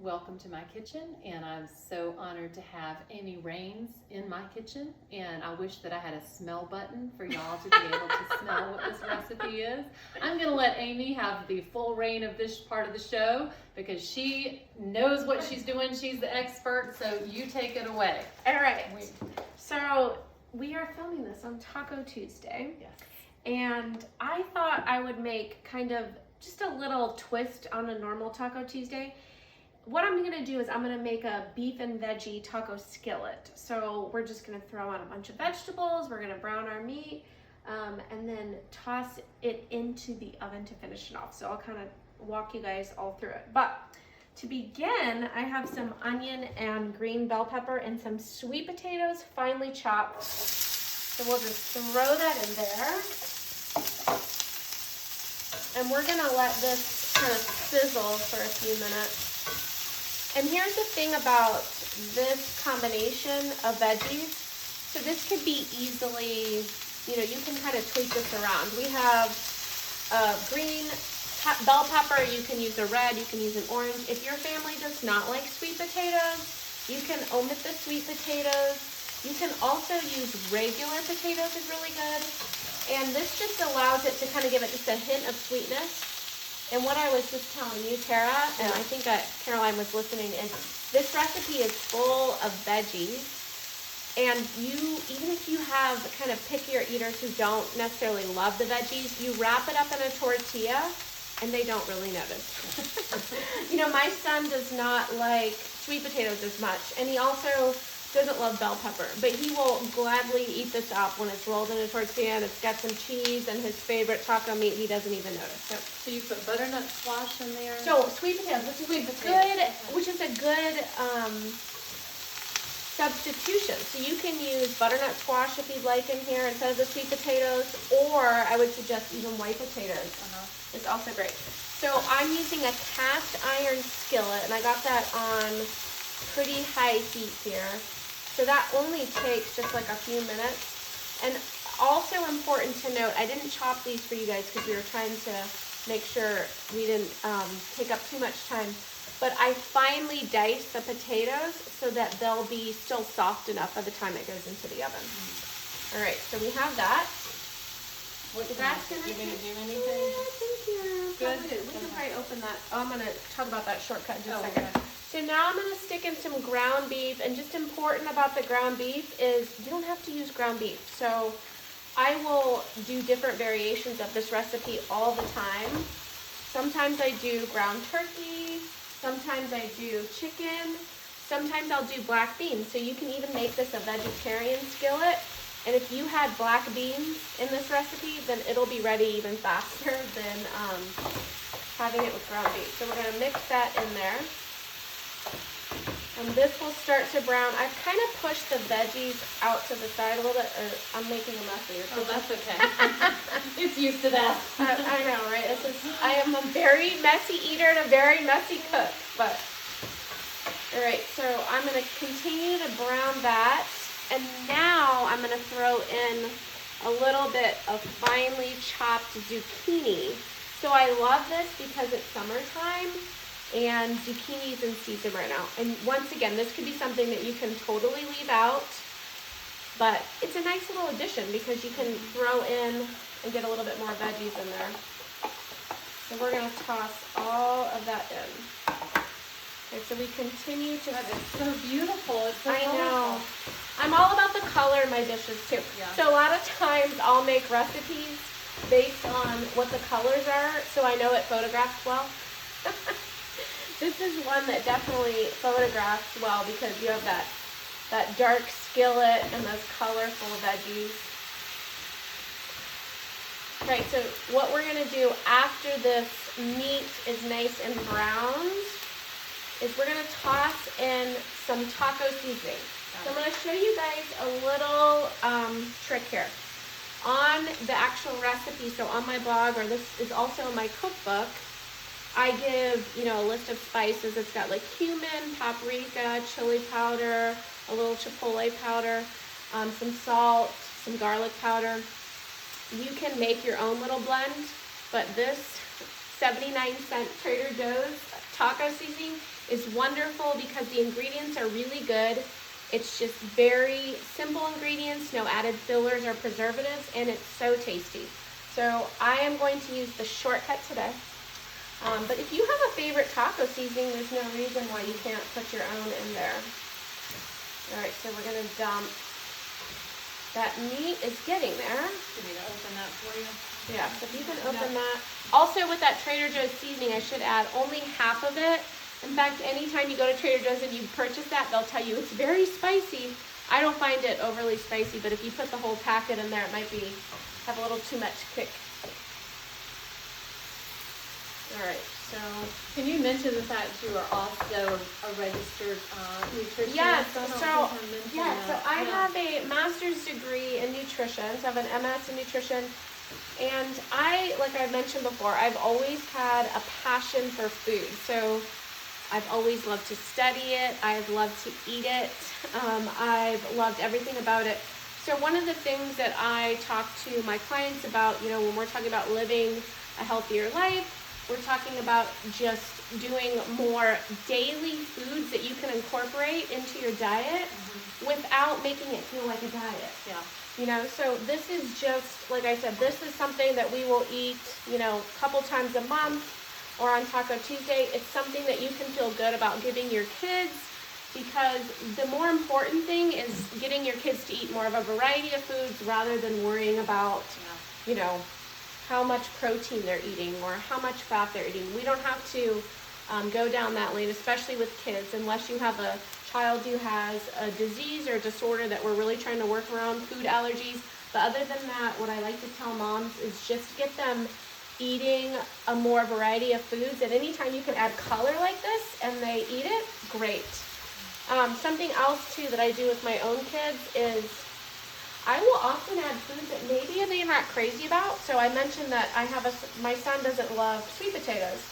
welcome to my kitchen, and I'm so honored to have Amy Raines in my kitchen, and I wish that I had a smell button for y'all to be able to smell what this recipe is. I'm gonna let Amy have the full reign of this part of the show because she knows what she's doing. She's the expert, so you take it away. All right, so we are filming this on Taco Tuesday. Yes. And I thought I would make kind of just a little twist on a normal Taco Tuesday. What I'm gonna do is I'm gonna make a beef and veggie taco skillet. So we're just gonna throw on a bunch of vegetables, we're gonna brown our meat, and then toss it into the oven to finish it off. So I'll kind of walk you guys all through it. But to begin, I have some onion and green bell pepper and some sweet potatoes finely chopped. So we'll just throw that in there. And we're gonna let this kind of sizzle for a few minutes. And here's the thing about this combination of veggies. So this could be easily, you can kind of tweak this around. We have green bell pepper, you can use a red, you can use an orange. If your family does not like sweet potatoes, you can omit the sweet potatoes. You can also use regular potatoes, is really good. And this just allows it to kind of give it just a hint of sweetness. And what I was just telling you, Tara, and I think that Caroline was listening, is this recipe is full of veggies. And even if you have kind of pickier eaters who don't necessarily love the veggies, you wrap it up in a tortilla and they don't really notice. My son does not like sweet potatoes as much, and he also doesn't love bell pepper, but he will gladly eat this up when it's rolled in a tortilla and it's got some cheese and his favorite taco meat. He doesn't even notice. So you put butternut squash in there? So sweet potatoes, which is a good substitution. So you can use butternut squash if you'd like in here instead of the sweet potatoes, or I would suggest even white potatoes. It's also great. So I'm using a cast iron skillet, and I got that on pretty high heat here. So that only takes just like a few minutes. And also important to note, I didn't chop these for you guys because we were trying to make sure we didn't take up too much time. But I finely diced the potatoes so that they'll be still soft enough by the time it goes into the oven. All right, so we have that. You're gonna do anything? Yeah, thank you. Good. We can probably open that. Oh, I'm gonna talk about that shortcut in just a second. Okay. So now I'm gonna stick in some ground beef, and just important about the ground beef is you don't have to use ground beef. So I will do different variations of this recipe all the time. Sometimes I do ground turkey, sometimes I do chicken, sometimes I'll do black beans. So you can even make this a vegetarian skillet. And if you had black beans in this recipe, then it'll be ready even faster than having it with ground beef. So we're gonna mix that in there. And this will start to brown. I've kind of pushed the veggies out to the side a little bit, or I'm making a mess of your Oh, that's okay. It's used to that. I know, right? I am a very messy eater and a very messy cook. But all right, so I'm going to continue to brown that, and now I'm going to throw in a little bit of finely chopped zucchini. So I love this because it's summertime. And zucchini's in season right now. And once again, this could be something that you can totally leave out, but it's a nice little addition because you can throw in and get a little bit more veggies in there. So we're gonna toss all of that in. Okay, so we continue to. It's so beautiful. It's so I know. colorful. I'm all about the color in my dishes too. Yeah. So a lot of times I'll make recipes based on what the colors are, so I know it photographs well. This is one that definitely photographs well because you have that dark skillet and those colorful veggies. Right, so what we're going to do after this meat is nice and browned is we're going to toss in some taco seasoning. So I'm going to show you guys a little trick here. On the actual recipe, so on my blog, or this is also in my cookbook, I give, a list of spices. It's got like cumin, paprika, chili powder, a little chipotle powder, some salt, some garlic powder. You can make your own little blend, but this 79-cent Trader Joe's taco seasoning is wonderful because the ingredients are really good. It's just very simple ingredients, no added fillers or preservatives, and it's so tasty. So I am going to use the shortcut today. But if you have a favorite taco seasoning, there's no reason why you can't put your own in there. All right, so we're gonna dump. That meat is getting there. You need to open that for you. Yeah, so if you can open that. Also with that Trader Joe's seasoning, I should add only half of it. In fact, anytime you go to Trader Joe's and you purchase that, they'll tell you it's very spicy. I don't find it overly spicy, but if you put the whole packet in there, it might have a little too much kick. All right, so. Can you mention the fact you are also a registered nutritionist? Yes, I don't so think I mentioned that. I have a master's degree in nutrition, so I have an MS in nutrition, and like I mentioned before, I've always had a passion for food. So I've always loved to study it. I've loved to eat it. I've loved everything about it. So one of the things that I talk to my clients about, when we're talking about living a healthier life, we're talking about just doing more daily foods that you can incorporate into your diet without making it feel like a diet. Yeah. So this is just, like I said, this is something that we will eat, a couple times a month or on Taco Tuesday. It's something that you can feel good about giving your kids, because the more important thing is getting your kids to eat more of a variety of foods rather than worrying about, how much protein they're eating or how much fat they're eating. We don't have to go down that lane, especially with kids, unless you have a child who has a disease or disorder that we're really trying to work around, food allergies. But other than that, what I like to tell moms is just get them eating a more variety of foods. And anytime you can add color like this and they eat it, great. Something else too that I do with my own kids is I will often add foods that maybe they're not crazy about. So I mentioned that my son doesn't love sweet potatoes,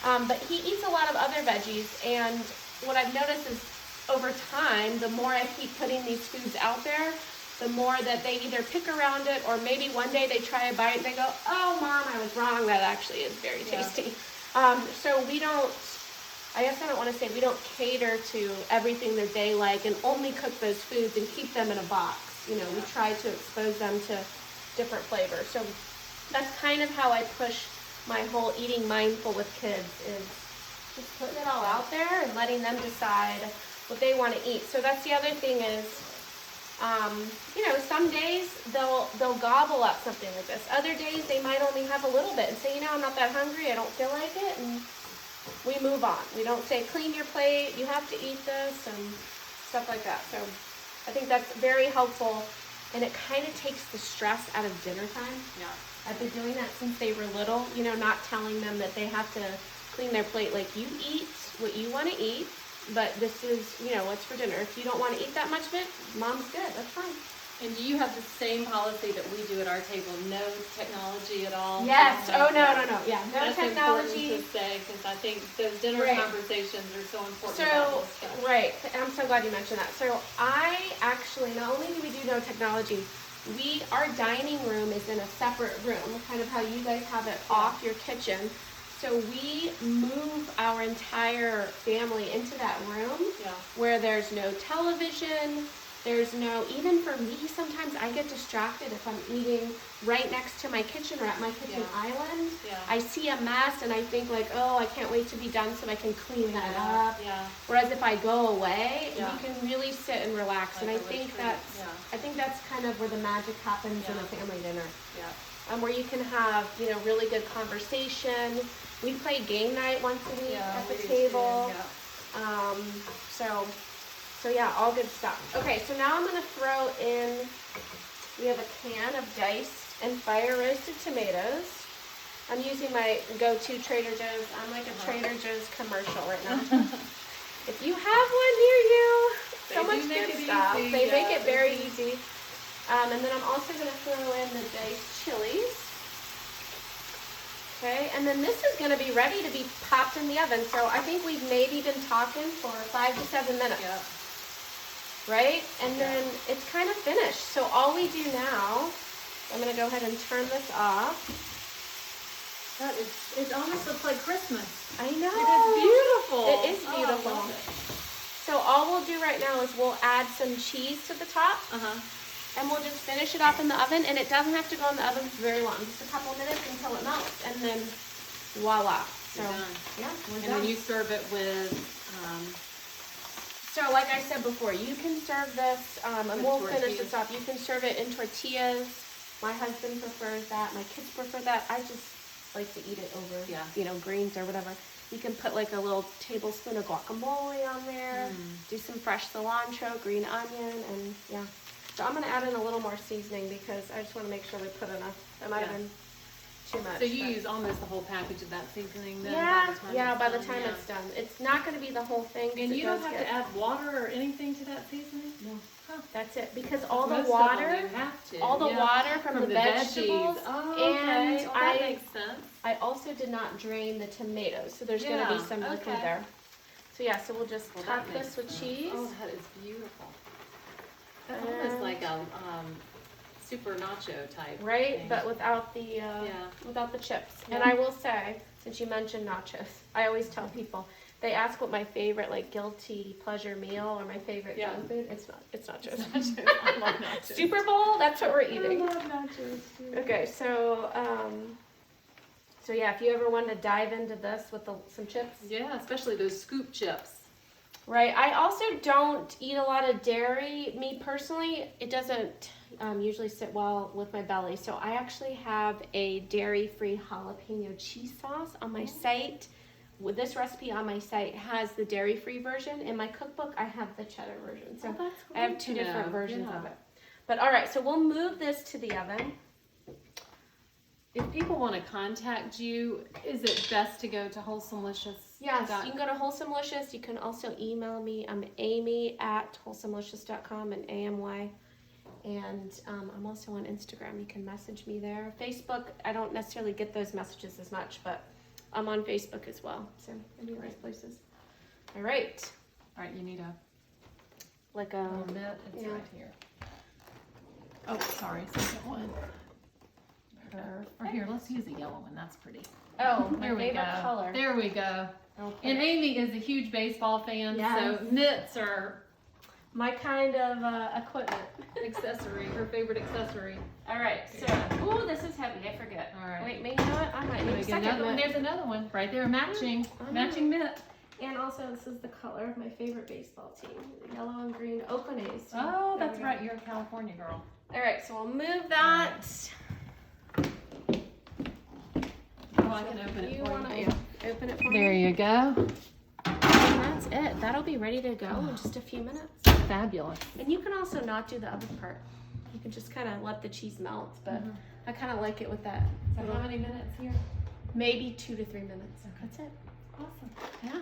but he eats a lot of other veggies. And what I've noticed is over time, the more I keep putting these foods out there, the more that they either pick around it, or maybe one day they try a bite and they go, "Oh, Mom, I was wrong. That actually is very tasty." So we don't. I guess I don't want to say we don't cater to everything that they like and only cook those foods and keep them in a box. We try to expose them to different flavors. So that's kind of how I push my whole eating mindful with kids, is just putting it all out there and letting them decide what they want to eat. So that's the other thing is, some days they'll gobble up something like this. Other days they might only have a little bit and say, I'm not that hungry, I don't feel like it, and we move on. We don't say, clean your plate, you have to eat this, and stuff like that. So I think that's very helpful, and it kind of takes the stress out of dinner time. Yeah. I've been doing that since they were little, not telling them that they have to clean their plate. Like, you eat what you want to eat, but this is, what's for dinner. If you don't want to eat that much of it, Mom's good, that's fine. And do you have the same policy that we do at our table? No technology at all? Yes. Oh, no. Yeah, no That's technology. Important to say, because I think those dinner conversations are so important. So, right. I'm so glad you mentioned that. So I actually, not only do we do no technology, our dining room is in a separate room, kind of how you guys have it off your kitchen. So we move our entire family into that room where there's no television. There's no, even for me, sometimes I get distracted if I'm eating right next to my kitchen or at my kitchen island. Yeah. I see a mess and I think like, oh, I can't wait to be done so I can clean that up. Yeah. Whereas if I go away, you can really sit and relax. Like and I think that's kind of where the magic happens in a family dinner. Yeah. Where you can have, really good conversation. We play game night once a week at the table. So yeah, all good stuff. Okay, so now I'm gonna throw in, we have a can of diced and fire roasted tomatoes. I'm using my go-to Trader Joe's. I'm like a Trader Joe's commercial right now. If you have one near you, so much good stuff. They make it very easy. And then I'm also gonna throw in the diced chilies. Okay, and then this is gonna be ready to be popped in the oven. So I think we've maybe been talking for 5 to 7 minutes. Yeah. Right? And then it's kind of finished. So all we do now, I'm going to go ahead and turn this off. That is, it almost looks like Christmas. I know. It is beautiful. It is Oh, I beautiful. love it. So all we'll do right now is we'll add some cheese to the top, and we'll just finish it off in the oven. And it doesn't have to go in the oven for very long, just a couple minutes until it melts, and then voila. So You're done. yeah, we're And done. then you serve it with So like I said before, you can serve this, and With we'll finish tortillas. this off. You can serve it in tortillas. My husband prefers that. My kids prefer that. I just like to eat it over, greens or whatever. You can put like a little tablespoon of guacamole on there. Do some fresh cilantro, green onion, and yeah. So I'm gonna add in a little more seasoning because I just want to make sure we put enough. That might have been too much. So you but- use almost the whole package of that seasoning then? by the time it's done. It's not going to be the whole thing. 'cause And it you don't does have get- to add water or anything to that seasoning? No. Huh. That's it. Because all the Most of water, them you have to, all the yeah. water from the vegetables, veggies. Oh, okay. and Well, that makes sense. I also did not drain the tomatoes, so there's going to be Yeah, some liquid okay. there. So yeah, so we'll just Well, top that this makes with sense. cheese. Oh, that is beautiful. That's almost like a super nacho type. Right, thing. but without the without the chips. And I will say, since you mentioned nachos, I always tell people, they ask what my favorite like guilty pleasure meal or my favorite junk food. It's nachos. I love nachos. Super Bowl, that's what we're eating. I love nachos too. Okay, so yeah, if you ever want to dive into this with some chips. Yeah, especially those scoop chips. Right. I also don't eat a lot of dairy. Me personally, it doesn't usually sit well with my belly. So I actually have a dairy-free jalapeno cheese sauce on my site. With this recipe on my site has the dairy-free version. In my cookbook, I have the cheddar version. So that's I have great two to different know. versions Yeah. of it. But all right, so we'll move this to the oven. If people want to contact you, is it best to go to Wholesomelicious? Yes, you can go to Wholesomelicious. You can also email me. I'm amy@wholesomelicious.com and AMY. And I'm also on Instagram. You can message me there. Facebook, I don't necessarily get those messages as much, but I'm on Facebook as well. So any of those places. All right. All right, you need a Like a mitt. It's yeah. right here. Oh, sorry, second one. Or here, let's use a yellow one. That's pretty. oh, my There we favorite go. color. There we go. Okay. And Amy is a huge baseball fan, Yes. so knits are My kind of equipment. accessory, her favorite accessory. All right. So, ooh, this is heavy. I forget. All right. Wait, maybe you know what? I might There need we a go. second Another one. mitt. There's another one right there, matching, I know. matching mitt. And also, this is the color of my favorite baseball team, the yellow and green Oakland A's. Oh, There that's we go. right. You're a California girl. All right, so we'll move that. Oh, I can open it You for wanna you. open it for There me? you go. And that's it. That'll be ready to go in just a few minutes. Fabulous. And you can also not do the other part. You can just kind of let the cheese melt, but I kind of like it with that. So how many minutes here? Maybe 2 to 3 minutes. That's it. Awesome. Yeah.